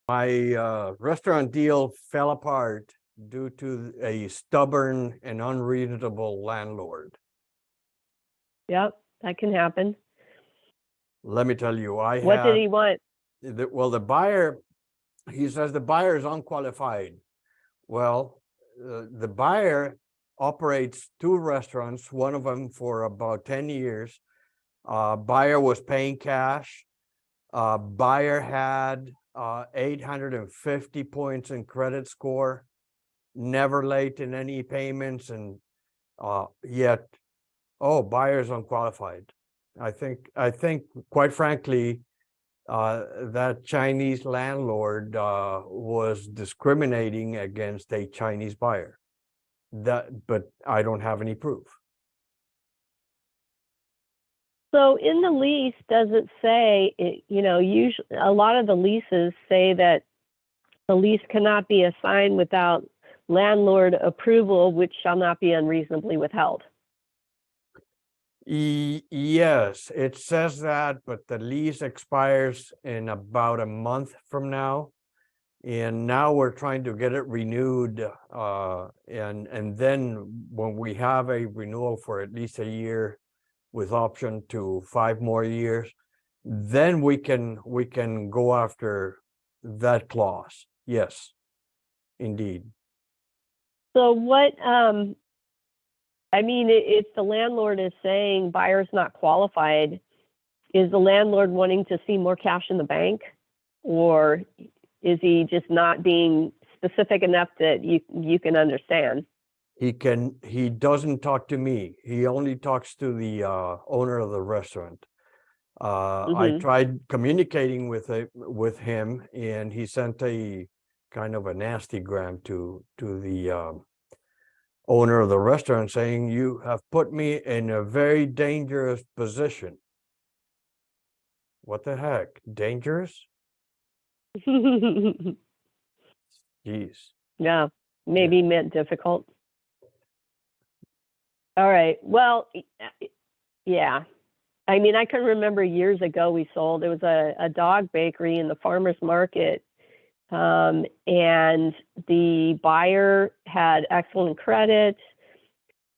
My restaurant deal fell apart due to a stubborn and unreasonable landlord. Yep, that can happen. Let me tell you, What did he want? the buyer, he says the buyer is unqualified. Well, the buyer operates two restaurants, one of them for about 10 years. Buyer was paying cash. Buyer had 850 points in credit score, never late in any payments, and yet, buyer's unqualified. I think, quite frankly, that Chinese landlord was discriminating against a Chinese buyer. But I don't have any proof. So in the lease, does it say, usually a lot of the leases say that the lease cannot be assigned without landlord approval, which shall not be unreasonably withheld. Yes, it says that, but the lease expires in about a month from now. And now we're trying to get it renewed. And then when we have a renewal for at least a year with option to 5 more years, then we can go after that clause. Yes, indeed. So what, if the landlord is saying buyer's not qualified, is the landlord wanting to see more cash in the bank? Or is he just not being specific enough that you can understand? He doesn't talk to me. He only talks to the owner of the restaurant. I tried communicating with him, and he sent a kind of a nasty gram to the owner of the restaurant saying, "You have put me in a very dangerous position." What the heck? Dangerous? Jeez. Yeah, maybe meant difficult. All right. Well, yeah. I can remember years ago there was a dog bakery in the farmer's market, and the buyer had excellent credit,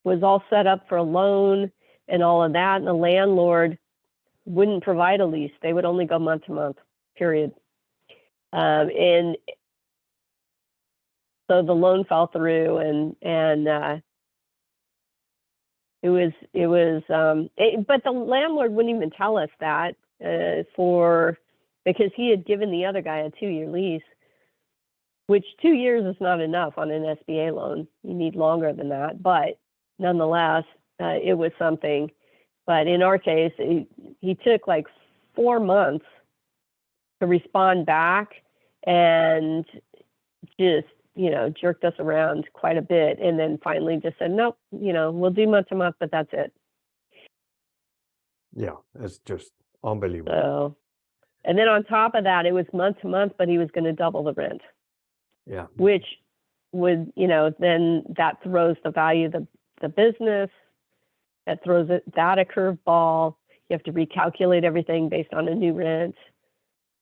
was all set up for a loan and all of that, and the landlord wouldn't provide a lease. They would only go month to month, period. And so the loan fell through, and but the landlord wouldn't even tell us that because he had given the other guy a 2-year lease, which 2 years is not enough on an SBA loan. You need longer than that, but nonetheless, it was something. But in our case, he took like 4 months to respond back and just, jerked us around quite a bit. And then finally just said, nope, we'll do month to month, but that's it. Yeah, it's just unbelievable. So, and then on top of that, it was month to month, but he was going to double the rent. Yeah. Which would, then that throws the value of the business. That throws that a curveball. You have to recalculate everything based on a new rent.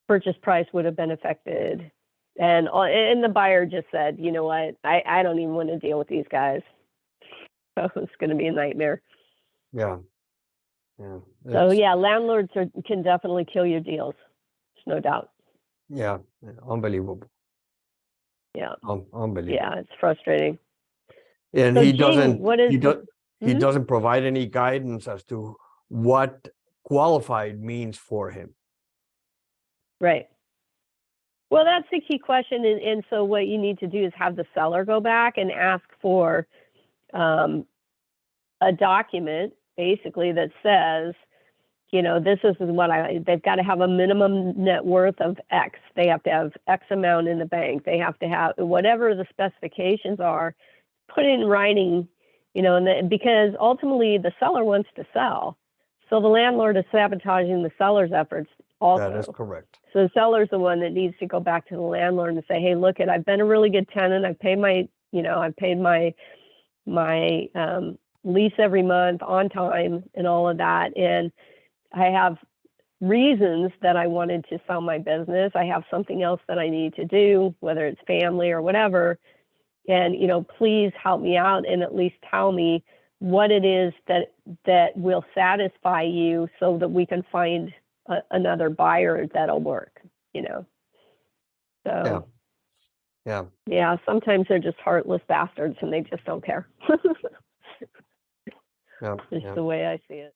Purchase price would have been affected. And the buyer just said, you know what, I don't even want to deal with these guys. So it's going to be a nightmare. Yeah. Yeah. So yeah, landlords can definitely kill your deals. There's no doubt. Yeah. Unbelievable. Yeah. Unbelievable. Yeah, it's frustrating. And so he Gene, doesn't he doesn't provide any guidance as to what qualified means for him. Right. Well, that's the key question. And so what you need to do is have the seller go back and ask for a document, basically, that says, this is what they've got to have a minimum net worth of X. They have to have X amount in the bank. They have to have whatever the specifications are, put in writing, because ultimately the seller wants to sell. So the landlord is sabotaging the seller's efforts also. That is correct. So the seller's the one that needs to go back to the landlord and say, hey, look, I've been a really good tenant. I've paid my lease every month on time and all of that. And I have reasons that I wanted to sell my business. I have something else that I need to do, whether it's family or whatever. And, please help me out and at least tell me what it is that will satisfy you so that we can find another buyer that'll work, Yeah. So, Yeah. yeah, sometimes they're just heartless bastards and they just don't care. Yeah. It's Yeah. the way I see it.